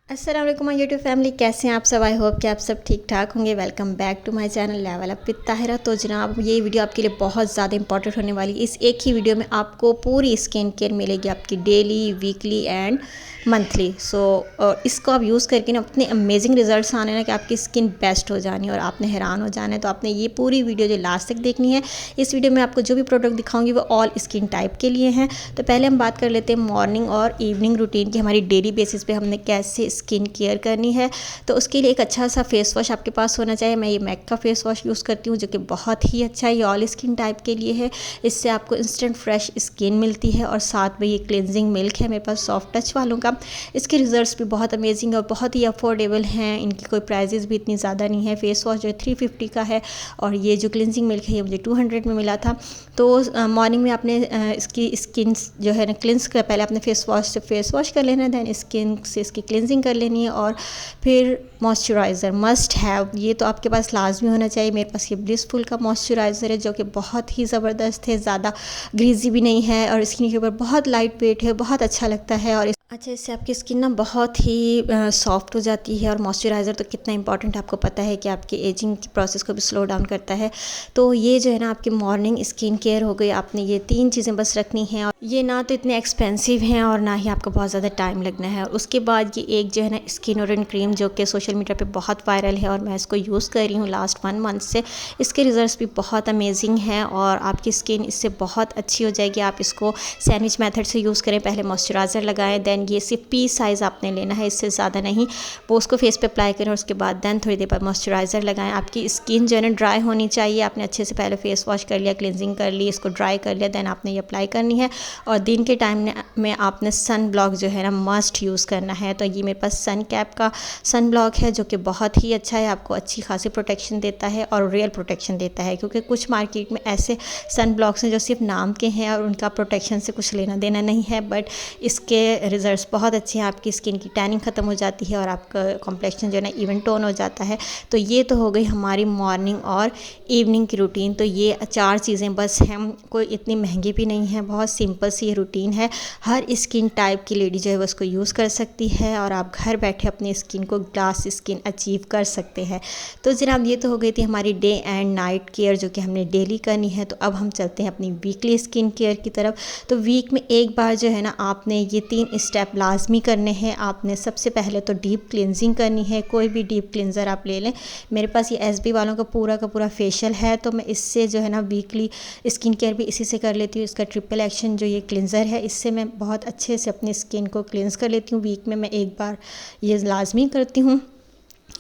अस्सलाम वालेकुम my YouTube family, कैसे हैं आप सब। आई होप कि आप सब ठीक ठाक होंगे। Welcome back to my channel level up with Tahira. तो जनाब ये वीडियो आपके लिए बहुत ज़्यादा इंपॉर्टेंट होने वाली है। इस एक ही वीडियो में आपको पूरी स्किन केयर मिलेगी, आपकी डेली, वीकली एंड मंथली। इसको आप यूज़ करके ना अपने अमेजिंग रिजल्ट्स आने ना कि आपकी स्किन बेस्ट हो जानी है और आपने हैरान हो जाना है। तो आपने ये पूरी वीडियो जो लास्ट तक देखनी है। इस वीडियो में आपको जो भी प्रोडक्ट दिखाऊंगी वो ऑल स्किन टाइप के लिए हैं। तो पहले हम बात कर लेते हैं मॉर्निंग और इवनिंग रूटीन की। हमारी डेली बेसिस पे हमने कैसे स्किन केयर करनी है, तो उसके लिए एक अच्छा सा फेस वॉश आपके पास होना चाहिए। मैं ये मैक का फेस वॉश यूज़ करती हूँ जो कि बहुत ही अच्छा है। ये ऑल स्किन टाइप के लिए है। इससे आपको इंस्टेंट फ्रेश स्किन मिलती है और साथ में ये क्लिनजिंग मिल्क है मेरे पास सॉफ्ट टच वालों का। इसके रिजल्ट्स भी बहुत अमेजिंग और बहुत ही अफोर्डेबल हैं। इनकी कोई प्राइजेस भी इतनी ज़्यादा नहीं है। फेस वॉश जो है 350 का है और ये जो क्लिनजिंग मिल्क है ये मुझे 200 में मिला था। तो मॉर्निंग में आपने इसकी स्किन जो है ना क्लिनस कर, पहले आपने फेस वॉश से फेस वॉश कर लेना है, दैन स्किन से इसकी क्लिनजिंग कर लेनी है और फिर मॉइस्चराइज़र मस्ट हैव, ये तो आपके पास लाजमी होना चाहिए। मेरे पास ये ब्लिसफुल का मॉइस्चराइज़र है जो कि बहुत ही ज़बरदस्त है, ज़्यादा ग्रीजी भी नहीं है और स्किन के ऊपर बहुत लाइट वेट है, बहुत अच्छा लगता है। और अच्छा, इससे आपकी स्किन ना बहुत ही सॉफ्ट हो जाती है। और मॉइस्चराइज़र तो कितना इंपॉर्टेंट आपको पता है कि आपकी एजिंग की प्रोसेस को भी स्लो डाउन करता है। तो ये जो है ना आपकी मॉर्निंग स्किन केयर हो गई। आपने ये 3 चीज़ें बस रखनी हैं और ये ना तो इतने एक्सपेंसिव हैं और ना ही आपको बहुत ज़्यादा टाइम लगना है। और उसके बाद ये एक जो है ना स्किन ऑरेंज क्रीम जो कि सोशल मीडिया पे बहुत वायरल है और मैं इसको यूज़ कर रही हूँ लास्ट 1 मंथ से। इसके रिजल्ट्स भी बहुत अमेजिंग हैं और आपकी स्किन इससे बहुत अच्छी हो जाएगी। आप इसको सैंडविच मेथड से यूज़ करें। पहले मॉइस्चराइज़र लगाएं, दैन ये सिर्फ पी साइज़ आपने लेना है, इससे ज़्यादा नहीं। वो उसको फेस पे अप्लाई करें और उसके बाद दैन थोड़ी देर बाद मॉइस्चराइज़र लगाएं। आपकी स्किन जो है ना ड्राई होनी चाहिए। आपने अच्छे से पहले फेस वॉश कर लिया, क्लिनजिंग कर ली, इसको ड्राई कर लिया, दैन आपने ये अप्लाई करनी है। और दिन के टाइम में आपने सन ब्लॉक जो है ना मस्ट यूज़ करना है। तो ये मेरे पास सन कैप का सन ब्लॉक है जो कि बहुत ही अच्छा है, आपको अच्छी खासी प्रोटेक्शन देता है और रियल प्रोटेक्शन देता है। क्योंकि कुछ मार्केट में ऐसे सन ब्लॉक्स हैं जो सिर्फ नाम के हैं और उनका प्रोटेक्शन से कुछ लेना देना नहीं है, बट इसके रिजल्ट्स बहुत अच्छे हैं। आपकी स्किन की टैनिंग ख़त्म हो जाती है और आपका कॉम्प्लेक्शन जो है ना इवन टोन हो जाता है। तो ये तो हो गई हमारी मॉर्निंग और इवनिंग की रूटीन। तो ये 4 चीज़ें बस हैं, कोई इतनी महंगी भी नहीं है, बहुत सिंपल सी ये रूटीन है। हर स्किन टाइप की लेडी जो है वो उसको यूज़ कर सकती है और आप घर बैठे अपनी स्किन को ग्लास स्किन अचीव कर सकते हैं। तो जनाब ये तो हो गई थी हमारी डे एंड नाइट केयर जो कि हमने डेली करनी है। तो अब हम चलते हैं अपनी वीकली स्किन केयर की तरफ। तो वीक में एक बार जो है ना आपने ये 3 स्टेप लाजमी करने हैं। आपने सबसे पहले तो डीप क्लिनजिंग करनी है। कोई भी डीप क्लिनज़र आप ले लें। मेरे पास ये एसबी वालों का पूरा फेशियल है, तो मैं इससे जो है ना वीकली स्किन केयर भी इसी से कर लेती हूँ। इसका ट्रिपल एक्शन जो ये क्लिनज़र है, इससे मैं बहुत अच्छे से अपनी स्किन को क्लिनज़ कर लेती हूँ। वीक में मैं एक बार ये लाजमी करती हूँ।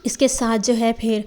इसके साथ जो है फिर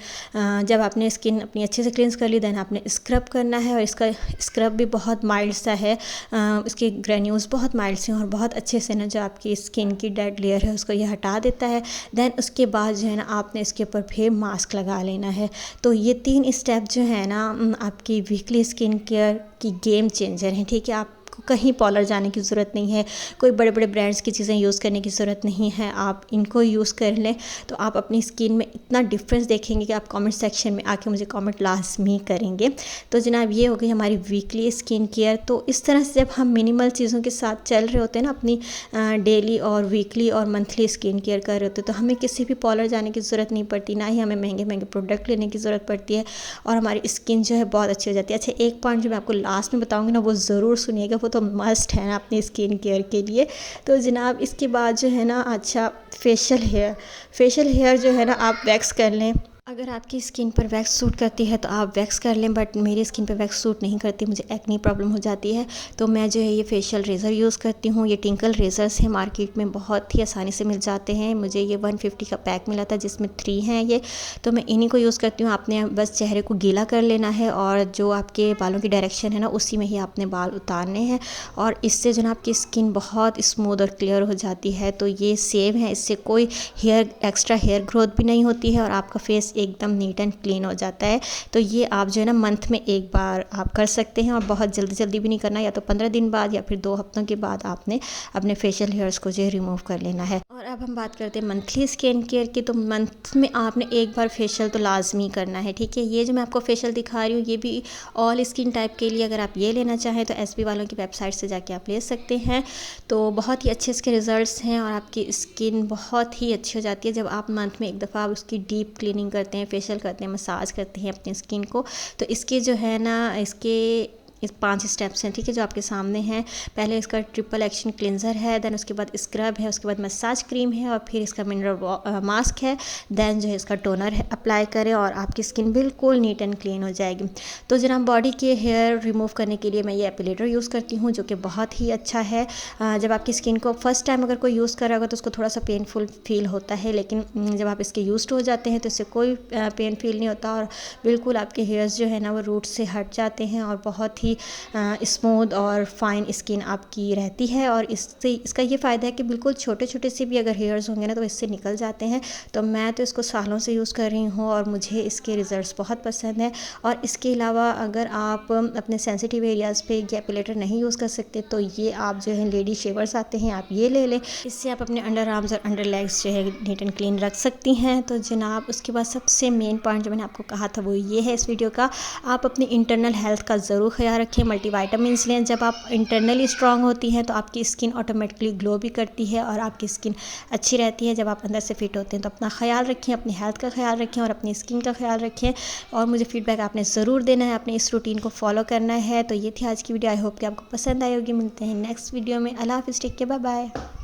जब आपने स्किन अपनी अच्छे से क्लींस कर ली, देन आपने स्क्रब करना है। और इसका स्क्रब भी बहुत माइल्ड सा है। इसके ग्रेन्यूल्स बहुत माइल्ड से हैं और बहुत अच्छे से ना जो आपकी स्किन की डेड लेयर है उसको ये हटा देता है। देन उसके बाद जो है ना आपने इसके ऊपर फिर मास्क लगा लेना है। तो ये 3 स्टेप जो है ना आपकी वीकली स्किन केयर की गेम चेंजर हैं। ठीक है, आप कहीं पार्लर जाने की ज़रूरत नहीं है, कोई बड़े बड़े ब्रांड्स की चीज़ें यूज़ करने की ज़रूरत नहीं है। आप इनको यूज़ कर लें तो आप अपनी स्किन में इतना डिफरेंस देखेंगे कि आप कमेंट सेक्शन में आके मुझे कमेंट लाजमी करेंगे। तो जनाब ये हो गई हमारी वीकली स्किन केयर। तो इस तरह से जब हम मिनिमल चीज़ों के साथ चल रहे होते हैं ना अपनी डेली और वीकली और मंथली स्किन केयर कर रहे होते हैं, तो हमें किसी भी पार्लर जाने की ज़रूरत नहीं पड़ती, ना ही हमें महंगे महंगे प्रोडक्ट लेने की ज़रूरत पड़ती है और हमारी स्किन जो है बहुत अच्छी हो जाती है। अच्छा, एक पॉइंट जो मैं आपको लास्ट में बताऊँगी ना वो ज़रूर सुनिएगा, वो तो मस्ट है ना अपनी स्किन केयर के लिए। तो जनाब इसके बाद जो है ना अच्छा फेशियल हेयर जो है ना आप वैक्स कर लें। अगर आपकी स्किन पर वैक्स सूट करती है तो आप वैक्स कर लें, बट मेरी स्किन पर वैक्स सूट नहीं करती, मुझे एक्नी प्रॉब्लम हो जाती है। तो मैं जो है ये फेशियल रेज़र यूज़ करती हूँ। ये टिंकल रेज़र्स हैं, मार्केट में बहुत ही आसानी से मिल जाते हैं। मुझे ये 150 का पैक मिला था जिसमें 3 हैं ये, तो मैं इन्हीं को यूज़ करती हूँ। आपने बस चेहरे को गीला कर लेना है और जो आपके बालों की डायरेक्शन है ना उसी में ही आपने बाल उतारने हैं और इससे जो ना आपकी स्किन बहुत स्मूथ और क्लियर हो जाती है। तो ये सेव है, इससे कोई एक्स्ट्रा हेयर ग्रोथ भी नहीं होती है और आपका फेस एकदम नीट एंड क्लीन हो जाता है। तो ये आप जो है ना मंथ में एक बार आप कर सकते हैं और बहुत जल्दी जल्दी भी नहीं करना, या तो 15 दिन बाद या फिर 2 हफ्तों के बाद आपने अपने फेशियल हेयर्स को जो है रिमूव कर लेना है। और अब हम बात करते हैं मंथली स्किन केयर की। तो मंथ में आपने एक बार फेशियल तो लाजमी करना है, ठीक है। ये जो मैं आपको फेशियल दिखा रही हूँ ये भी ऑल स्किन टाइप के लिए, अगर आप ये लेना चाहें तो एसबी वालों की वेबसाइट से जाके आप ले सकते हैं। तो बहुत ही अच्छे इसके रिज़ल्ट्स हैं और आपकी स्किन बहुत ही अच्छी हो जाती है जब आप मंथ में एक दफ़ा आप उसकी डीप क्लीनिंग करते हैं, फेशियल करते हैं, मसाज करते हैं अपनी स्किन को। तो इसके जो है ना इसके इस 5 स्टेप्स हैं, ठीक है, जो आपके सामने हैं। पहले इसका ट्रिपल एक्शन क्लिनज़र है, देन उसके बाद स्क्रब है, उसके बाद मसाज क्रीम है और फिर इसका मिनरल मास्क है, देन जो है इसका टोनर है। अप्लाई करें और आपकी स्किन बिल्कुल नीट एंड क्लीन हो जाएगी। तो जनाब बॉडी के हेयर रिमूव करने के लिए मैं ये एपिलेटर यूज़ करती हूँ जो कि बहुत ही अच्छा है। जब आपकी स्किन को फर्स्ट टाइम अगर कोई यूज़ कर रहा होगा तो उसको थोड़ा सा पेनफुल फील होता है, लेकिन जब आप इसके यूज्ड हो जाते हैं तो इससे कोई पेन फील नहीं होता और बिल्कुल आपके हेयर्स जो है ना वो रूट से हट जाते हैं और बहुत ही स्मूथ और फाइन स्किन आपकी रहती है। और इससे इसका ये फ़ायदा है कि बिल्कुल छोटे छोटे से भी अगर हेयर्स होंगे ना तो इससे निकल जाते हैं। तो मैं तो इसको सालों से यूज़ कर रही हूँ और मुझे इसके रिज़ल्ट्स बहुत पसंद है। और इसके अलावा अगर आप अपने सेंसिटिव एरियाज़ पे ये एपिलेटर नहीं यूज़ कर सकते तो ये आप जो है लेडी शेवर्स आते हैं, आप ये ले लें। इससे आप अपने अंडर आर्म्स और अंडर लेग्स जो है नीट एंड क्लीन रख सकती हैं। तो जनाब उसके बाद सबसे मेन पॉइंट जो मैंने आपको कहा था वो ये है इस वीडियो का, आप अपनी इंटरनल हेल्थ का ज़रूर ख्याल रखें। मल्टीविटामिन्स लें। जब आप इंटरनली स्ट्रांग होती हैं तो आपकी स्किन ऑटोमेटिकली ग्लो भी करती है और आपकी स्किन अच्छी रहती है। जब आप अंदर से फिट होते हैं तो अपना ख्याल रखें, अपनी हेल्थ का ख्याल रखें और अपनी स्किन का ख्याल रखें। और मुझे फीडबैक आपने ज़रूर देना है, अपने इस रूटीन को फॉलो करना है। तो ये थी आज की वीडियो, आई होप कि आपको पसंद आई होगी। मिलते हैं नेक्स्ट वीडियो में। अल्लाह हाफ़िज़, टेक केयर, बाय बाय।